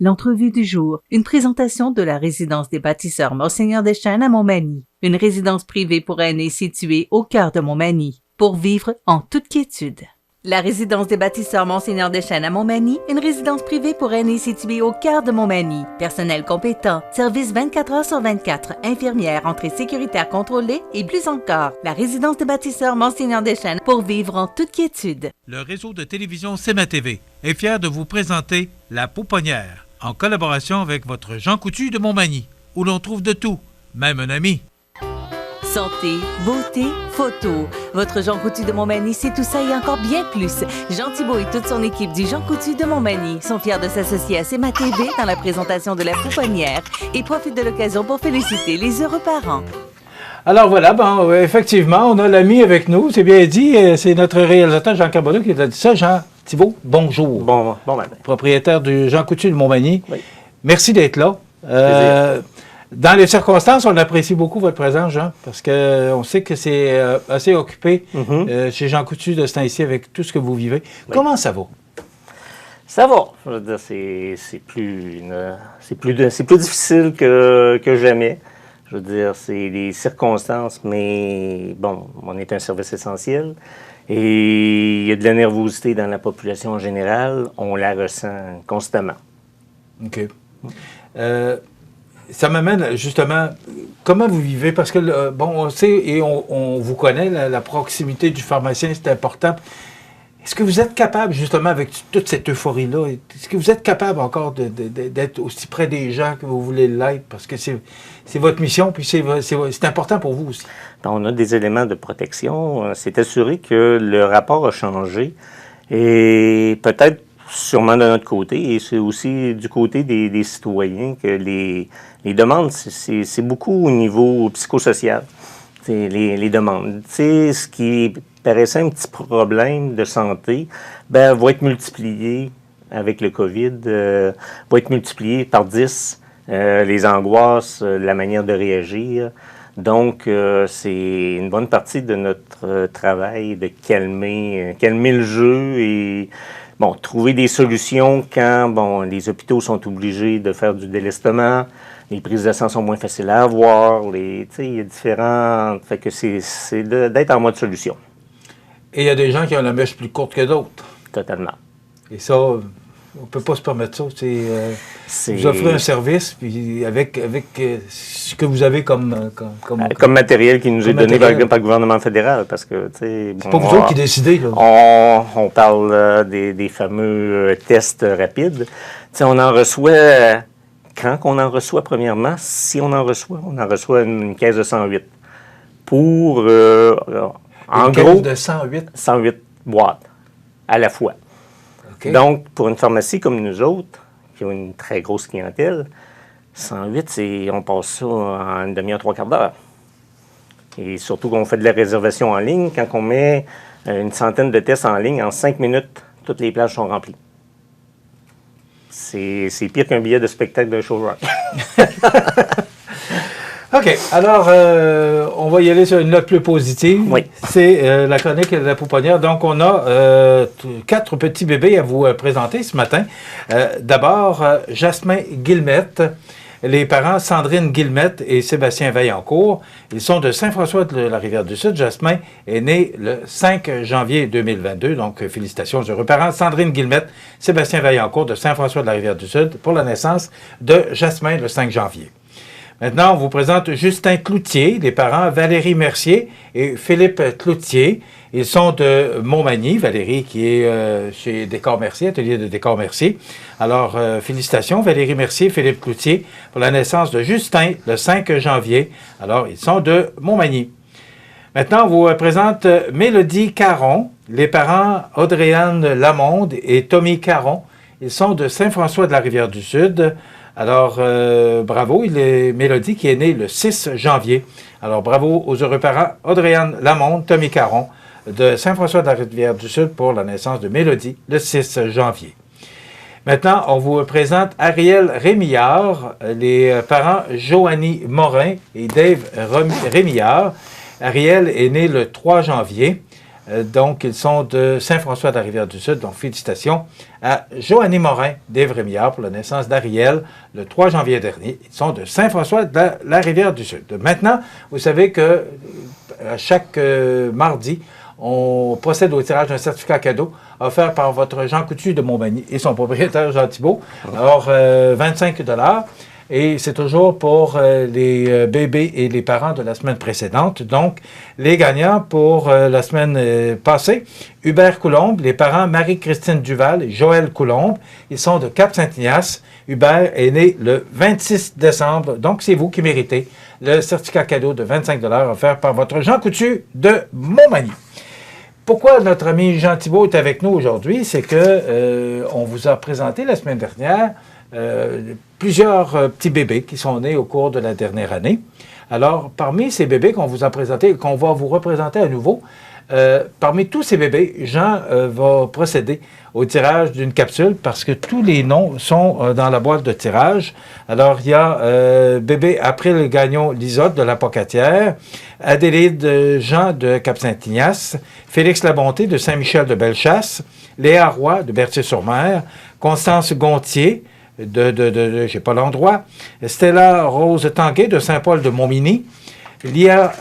L'entrevue du jour, une présentation de la résidence des bâtisseurs Monseigneur Deschênes à Montmagny, une résidence privée pour aînés située au cœur de Montmagny, pour vivre en toute quiétude. La résidence des bâtisseurs Monseigneur Deschênes à Montmagny, une résidence privée pour aînés située au cœur de Montmagny. Personnel compétent, service 24 heures sur 24, infirmière, entrée sécuritaire contrôlée et plus encore. La résidence des bâtisseurs Monseigneur Deschênes pour vivre en toute quiétude. Le réseau de télévision CMA TV est fier de vous présenter La Pouponnière, en collaboration avec votre Jean Coutu de Montmagny, où l'on trouve de tout, même un ami. Santé, beauté, photo. Votre Jean Coutu de Montmagny, c'est tout ça et encore bien plus. Jean Thibault et toute son équipe du Jean Coutu de Montmagny sont fiers de s'associer à CMA TV dans la présentation de La Pouponnière et profitent de l'occasion pour féliciter les heureux parents. Alors voilà, bon, effectivement, on a l'ami avec nous, c'est bien dit, c'est notre réalisateur Jean Carbonneau qui a dit ça. Jean Thibault, bonjour. Bon matin. Propriétaire du Jean Coutu de Montmagny. Oui. Merci d'être là. Dans les circonstances, on apprécie beaucoup votre présence, Jean, parce qu'on sait que c'est assez occupé chez Jean Coutu de ce temps-ci avec tout ce que vous vivez. Oui. Comment ça va? Ça va. Je veux dire, c'est plus difficile que jamais. Je veux dire, c'est les circonstances, mais bon, on est un service essentiel. Et il y a de la nervosité dans la population en général. On la ressent constamment. OK. Ça m'amène justement, comment vous vivez? Parce que, bon, on sait et on vous connaît, la proximité du pharmacien, c'est important. Est-ce que vous êtes capable, justement, avec toute cette euphorie-là, est-ce que vous êtes capable encore d'être aussi près des gens que vous voulez l'être? Parce que c'est votre mission, puis c'est important pour vous aussi. On a des éléments de protection. C'est assuré que le rapport a changé. Et peut-être sûrement de notre côté, et c'est aussi du côté des citoyens que les demandes, c'est beaucoup au niveau psychosocial, les demandes. Ce qui paraissait un petit problème de santé, va être multiplié avec le COVID, va être multiplié par 10, les angoisses, la manière de réagir. Donc, c'est une bonne partie de notre travail de calmer le jeu et trouver des solutions quand les hôpitaux sont obligés de faire du délestement, les prises de sang sont moins faciles à avoir, il y a différents... Fait que c'est d'être en mode solution. Et il y a des gens qui ont la mèche plus courte que d'autres. Totalement. Et ça, on ne peut pas se permettre ça. Vous offrez un service, puis avec ce que vous avez comme matériel qui nous est donné par le gouvernement fédéral, parce que, c'est pas vous autres qui décidez, là. On parle des fameux tests rapides. On en reçoit, quand on en reçoit premièrement, si on en reçoit une caisse de 108. Pour, en gros, de 108? 108 boîtes à la fois. Okay. Donc, pour une pharmacie comme nous autres, qui ont une très grosse clientèle, 108, on passe ça en une demi-heure, 3 quarts d'heure. Et surtout qu'on fait de la réservation en ligne, quand on met une centaine de tests en ligne, en 5 minutes, toutes les plages sont remplies. C'est pire qu'un billet de spectacle de show rock. OK. Alors, on va y aller sur une note plus positive. Oui. C'est la chronique de La Pouponnière. Donc, on a 4 petits bébés à vous présenter ce matin. D'abord, Jasmin Guillemette. Les parents, Sandrine Guillemette et Sébastien Vaillancourt. Ils sont de Saint-François de la Rivière-du-Sud. Jasmin est né le 5 janvier 2022. Donc, félicitations aux heureux parents. Sandrine Guillemette, Sébastien Vaillancourt de Saint-François de la Rivière-du-Sud pour la naissance de Jasmin le 5 janvier. Maintenant, on vous présente Justin Cloutier, les parents Valérie Mercier et Philippe Cloutier. Ils sont de Montmagny, Valérie qui est chez Décor Mercier, atelier de Décor Mercier. Alors, félicitations Valérie Mercier, Philippe Cloutier pour la naissance de Justin le 5 janvier. Alors, ils sont de Montmagny. Maintenant, on vous présente Mélodie Caron, les parents Audrey-Anne Lamonde et Tommy Caron. Ils sont de Saint-François de la Rivière-du-Sud. Alors, bravo, il est Mélodie qui est née le 6 janvier. Alors, bravo aux heureux parents Audrey-Anne Lamonde, Tommy Caron de Saint-François de la Rivière-du-Sud pour la naissance de Mélodie le 6 janvier. Maintenant, on vous présente Ariel Rémillard, les parents Joanie Morin et Dave Rémillard. Ariel est né le 3 janvier. Donc, ils sont de Saint-François de la Rivière-du-Sud. Donc, félicitations à Joannie Morin d'Évremière pour la naissance d'Ariel le 3 janvier dernier. Ils sont de Saint-François de la Rivière-du-Sud. Maintenant, vous savez que à chaque mardi, on procède au tirage d'un certificat cadeau offert par votre Jean Coutu de Montmagny et son propriétaire Jean Thibault. Alors, 25 $. Et c'est toujours pour les bébés et les parents de la semaine précédente. Donc, les gagnants pour la semaine passée, Hubert Coulombe, les parents Marie-Christine Duval et Joël Coulombe. Ils sont de Cap-Saint-Ignace. Hubert est né le 26 décembre. Donc, c'est vous qui méritez le certificat cadeau de 25 $ offert par votre Jean Coutu de Montmagny. Pourquoi notre ami Jean Thibault est avec nous aujourd'hui? C'est que on vous a présenté la semaine dernière plusieurs petits bébés qui sont nés au cours de la dernière année. Alors, parmi ces bébés qu'on vous a présentés et qu'on va vous représenter à nouveau, parmi tous ces bébés, Jean va procéder au tirage d'une capsule parce que tous les noms sont dans la boîte de tirage. Alors, il y a bébé April Gagnon Lisotte de la Pocatière, Adélaïde Jean de Cap-Saint-Ignace, Félix Labonté de Saint-Michel de Bellechasse, Léa Roy de Berthier-sur-Mer, Constance Gontier j'ai pas l'endroit, Stella Rose Tanguay de Saint-Paul de Montminy, Lilia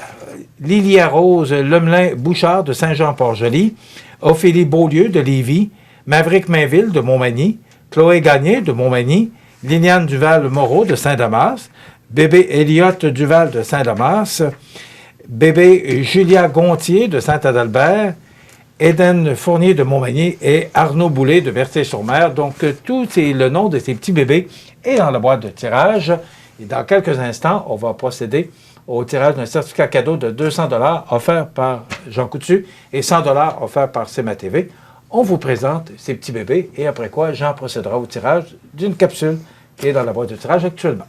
Rose Lemelin-Bouchard de Saint-Jean-Port-Joli, Ophélie Beaulieu de Lévis, Maverick Mainville de Montmagny, Chloé Gagné de Montmagny, Liliane Duval-Moreau de Saint-Damas, bébé Elliott Duval de Saint-Damas, bébé Julia Gontier de Saint-Adalbert, Eden Fournier de Montmagny et Arnaud Boulay de Berthier-sur-Mer. Donc, le nom de ces petits bébés est dans la boîte de tirage. Et dans quelques instants, on va procéder au tirage d'un certificat cadeau de 200 $ offert par Jean Coutu et 100 $ offert par CMA TV. On vous présente ces petits bébés et après quoi, Jean procédera au tirage d'une capsule qui est dans la boîte de tirage actuellement.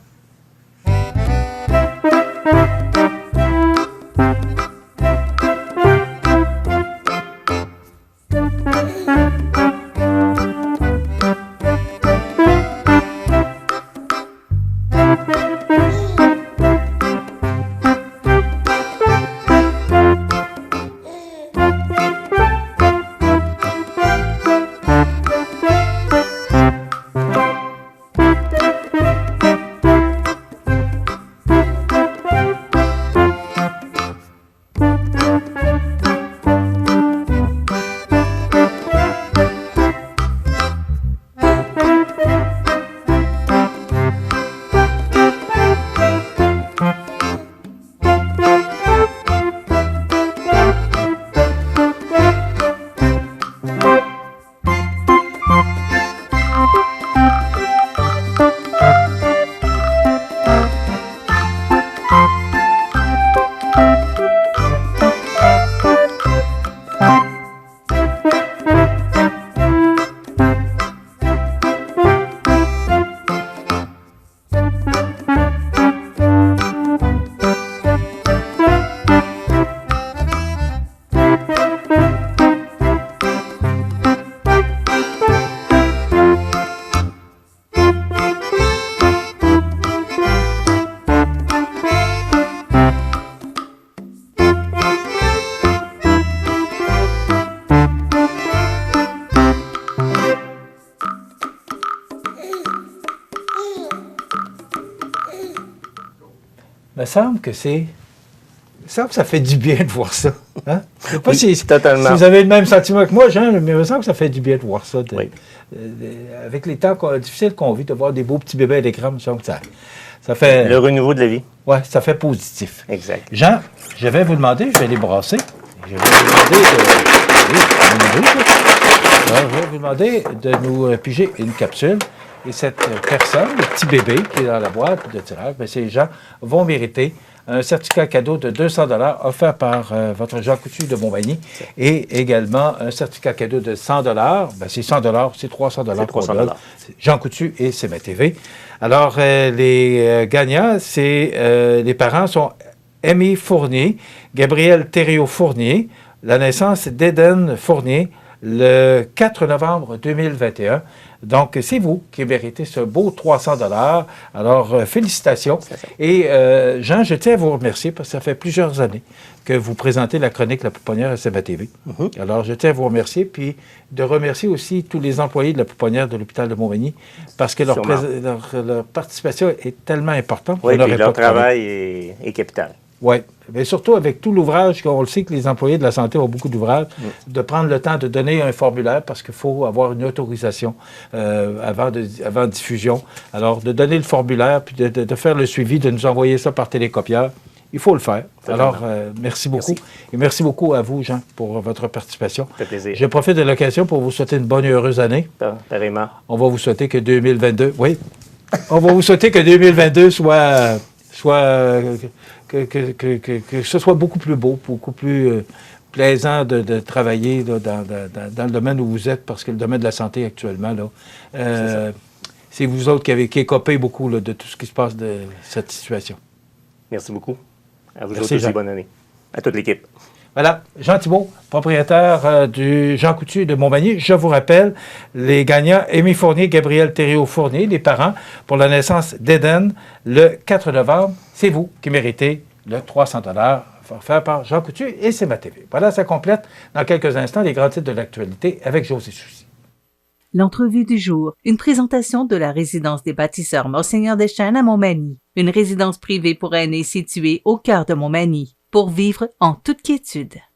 Il me semble que ça fait du bien de voir ça. Hein? Je ne sais pas si vous avez le même sentiment que moi, Jean, mais il me semble que ça fait du bien de voir ça. Avec les temps difficiles qu'on vit, de voir des beaux petits bébés à l'écran, il me semble que ça fait... Le renouveau de la vie. Oui, ça fait positif. Exact. Jean, je vais vous demander, je vais les brasser. Je vais vous demander de nous piger une capsule. Et cette personne, le petit bébé qui est dans la boîte de tirage, bien, ces gens vont mériter un certificat cadeau de 200 $ offert par votre Jean Coutu de Montmagny et également un certificat cadeau de 100 $. Bien, c'est 100 $, c'est 300 $ pour Jean Coutu et CMA TV. Alors, les gagnants, les parents sont Amy Fournier, Gabriel Thériault-Fournier, la naissance d'Eden Fournier, le 4 novembre 2021. Donc, c'est vous qui méritez ce beau 300 $. Alors, félicitations. Et Jean, je tiens à vous remercier parce que ça fait plusieurs années que vous présentez la chronique La Pouponnière à CMA-TV. Alors, je tiens à vous remercier, puis de remercier aussi tous les employés de La Pouponnière de l'hôpital de Montmagny parce que leur participation est tellement importante. Oui, puis leur travail est capital. Oui, mais surtout avec tout l'ouvrage, on le sait que les employés de la santé ont beaucoup d'ouvrages, de prendre le temps de donner un formulaire parce qu'il faut avoir une autorisation avant diffusion. Alors, de donner le formulaire, puis de faire le suivi, de nous envoyer ça par télécopieur, il faut le faire. Alors, merci beaucoup. Merci. Et merci beaucoup à vous, Jean, pour votre participation. Ça fait plaisir. Je profite de l'occasion pour vous souhaiter une bonne et heureuse année. Pareillement. On va vous souhaiter que 2022... Oui. On va vous souhaiter que 2022 soit que ce soit beaucoup plus beau, beaucoup plus plaisant de travailler là, dans le domaine où vous êtes, parce que le domaine de la santé actuellement, là, c'est vous autres qui écopez beaucoup là, de tout ce qui se passe de cette situation. Merci beaucoup. À vous Merci, aussi, Jean. bonne année. À toute l'équipe. Voilà, Jean Thibault, propriétaire du Jean Coutu de Montmagny. Je vous rappelle, les gagnants, Amy Fournier, Gabriel Thériault-Fournier, les parents, pour la naissance d'Eden, le 4 novembre. C'est vous qui méritez le 300 $ offert par Jean Coutu et CMA-TV. Voilà, ça complète dans quelques instants les grands titres de l'actualité avec José Soucy. L'entrevue du jour, une présentation de la résidence des bâtisseurs Monseigneur Deschênes à Montmagny, une résidence privée pour aînés située au cœur de Montmagny, pour vivre en toute quiétude.